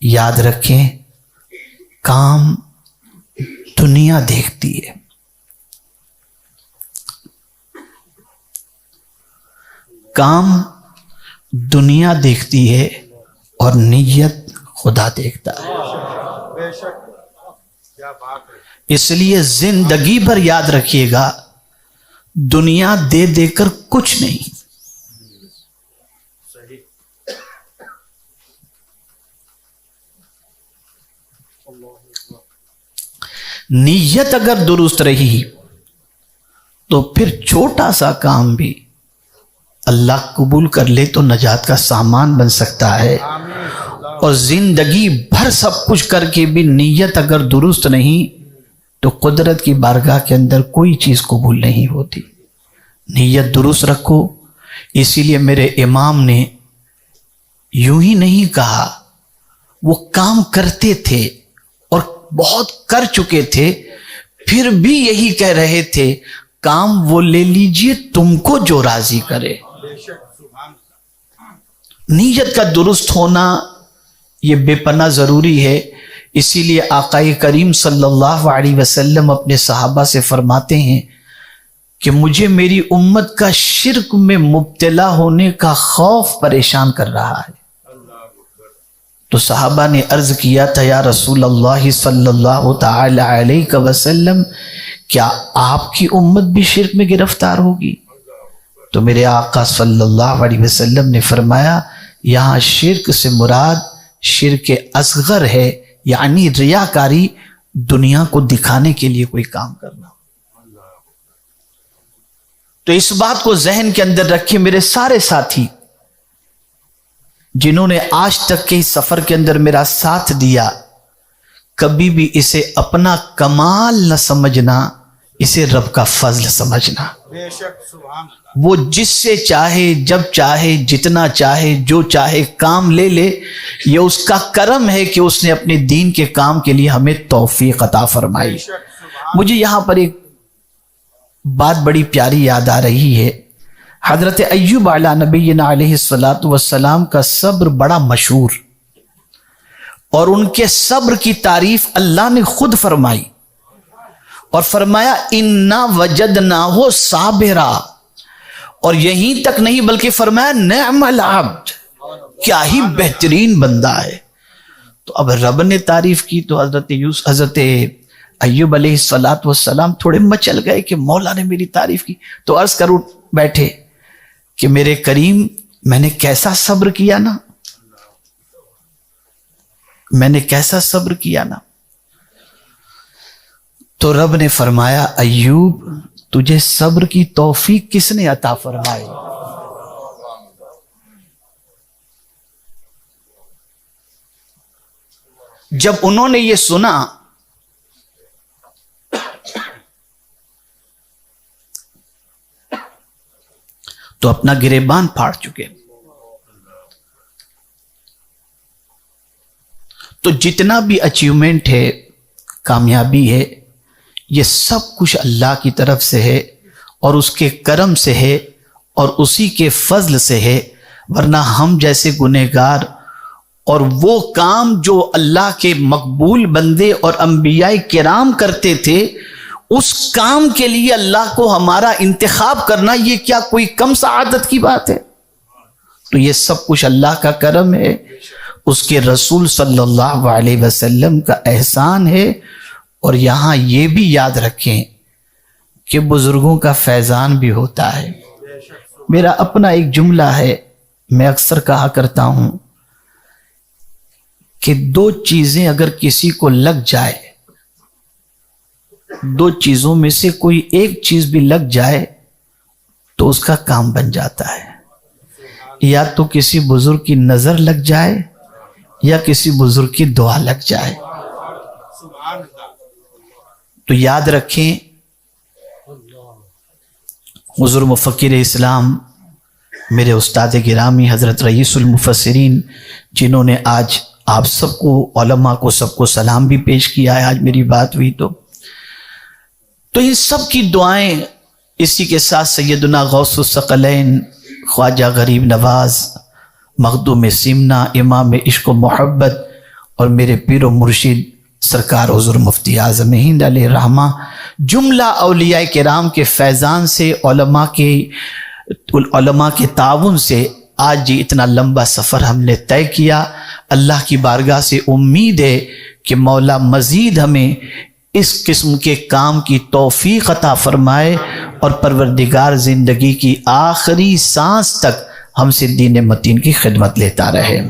یاد رکھیں کام دنیا دیکھتی ہے، کام دنیا دیکھتی ہے اور نیت خدا دیکھتا ہے۔ اس لیے زندگی بھر یاد رکھیے گا دنیا دے دے کر کچھ نہیں، نیت اگر درست رہی تو پھر چھوٹا سا کام بھی اللہ قبول کر لے تو نجات کا سامان بن سکتا ہے، اور زندگی بھر سب کچھ کر کے بھی نیت اگر درست نہیں تو قدرت کی بارگاہ کے اندر کوئی چیز قبول نہیں ہوتی۔ نیت درست رکھو۔ اسی لیے میرے امام نے یوں ہی نہیں کہا، وہ کام کرتے تھے اور بہت کر چکے تھے، پھر بھی یہی کہہ رہے تھے کام وہ لے لیجئے تم کو جو راضی کرے۔ نیت کا درست ہونا یہ بے پناہ ضروری ہے۔ اسی لیے آقا کریم صلی اللہ علیہ وسلم اپنے صحابہ سے فرماتے ہیں کہ مجھے میری امت کا شرک میں مبتلا ہونے کا خوف پریشان کر رہا ہے۔ تو صحابہ نے عرض کیا تھا یا رسول اللہ صلی اللہ تعالی علیہ وسلم کیا آپ کی امت بھی شرک میں گرفتار ہوگی؟ تو میرے آقا صلی اللہ علیہ وسلم نے فرمایا یہاں شرک سے مراد شرک اصغر ہے، یعنی ریاکاری، دنیا کو دکھانے کے لیے کوئی کام کرنا۔ تو اس بات کو ذہن کے اندر رکھے میرے سارے ساتھی جنہوں نے آج تک کے اس سفر کے اندر میرا ساتھ دیا، کبھی بھی اسے اپنا کمال نہ سمجھنا، اسے رب کا فضل سمجھنا۔ وہ جس سے چاہے، جب چاہے، جتنا چاہے، جو چاہے کام لے لے، یہ اس کا کرم ہے کہ اس نے اپنے دین کے کام کے لیے ہمیں توفیق عطا فرمائی۔ مجھے یہاں پر ایک بات بڑی پیاری یاد آ رہی ہے۔ حضرت ایوب علیہ نبینا علیہ الصلاۃ والسلام کا صبر بڑا مشہور، اور ان کے صبر کی تعریف اللہ نے خود فرمائی، اور فرمایا انا وجدناہ صابرا، اور یہیں تک نہیں بلکہ فرمایا نعم العبد، کیا ہی بہترین بندہ ہے۔ تو اب رب نے تعریف کی تو حضرت ایوب علیہ الصلاۃ والسلام تھوڑے مچل گئے کہ مولا نے میری تعریف کی، تو عرض کر اٹھ بیٹھے کہ میرے کریم میں نے کیسا صبر کیا نا، میں نے کیسا صبر کیا نا۔ تو رب نے فرمایا ایوب تجھے صبر کی توفیق کس نے عطا فرمائی؟ جب انہوں نے یہ سنا تو اپنا گریبان پھاڑ چکے۔ تو جتنا بھی اچیومنٹ ہے، کامیابی ہے، یہ سب کچھ اللہ کی طرف سے ہے اور اس کے کرم سے ہے اور اسی کے فضل سے ہے، ورنہ ہم جیسے گنہگار اور وہ کام جو اللہ کے مقبول بندے اور انبیاء کرام کرتے تھے، اس کام کے لیے اللہ کو ہمارا انتخاب کرنا یہ کیا کوئی کم سعادت کی بات ہے؟ تو یہ سب کچھ اللہ کا کرم ہے، اس کے رسول صلی اللہ علیہ وسلم کا احسان ہے۔ اور یہاں یہ بھی یاد رکھیں کہ بزرگوں کا فیضان بھی ہوتا ہے۔ میرا اپنا ایک جملہ ہے، میں اکثر کہا کرتا ہوں کہ دو چیزیں اگر کسی کو لگ جائے، دو چیزوں میں سے کوئی ایک چیز بھی لگ جائے تو اس کا کام بن جاتا ہے، یا تو کسی بزرگ کی نظر لگ جائے یا کسی بزرگ کی دعا لگ جائے۔ تو یاد رکھیں حضور مفکر اسلام میرے استاد گرامی حضرت رئیس المفسرین، جنہوں نے آج آپ سب کو، علماء کو، سب کو سلام بھی پیش کیا ہے، آج میری بات ہوئی تو ان سب کی دعائیں، اسی کے ساتھ سیدنا غوث الثقلین خواجہ غریب نواز، مخدوم سمنا، امام عشق و محبت اور میرے پیر و مرشد سرکار حضور مفتی اعظم ہند علیہ الرحمہ جملہ اولیاء کرام کے فیضان سے، علماء کے تعاون سے آج یہ اتنا لمبا سفر ہم نے طے کیا۔ اللہ کی بارگاہ سے امید ہے کہ مولا مزید ہمیں اس قسم کے کام کی توفیق عطا فرمائے اور پروردگار زندگی کی آخری سانس تک ہم سے دین متین کی خدمت لیتا رہے۔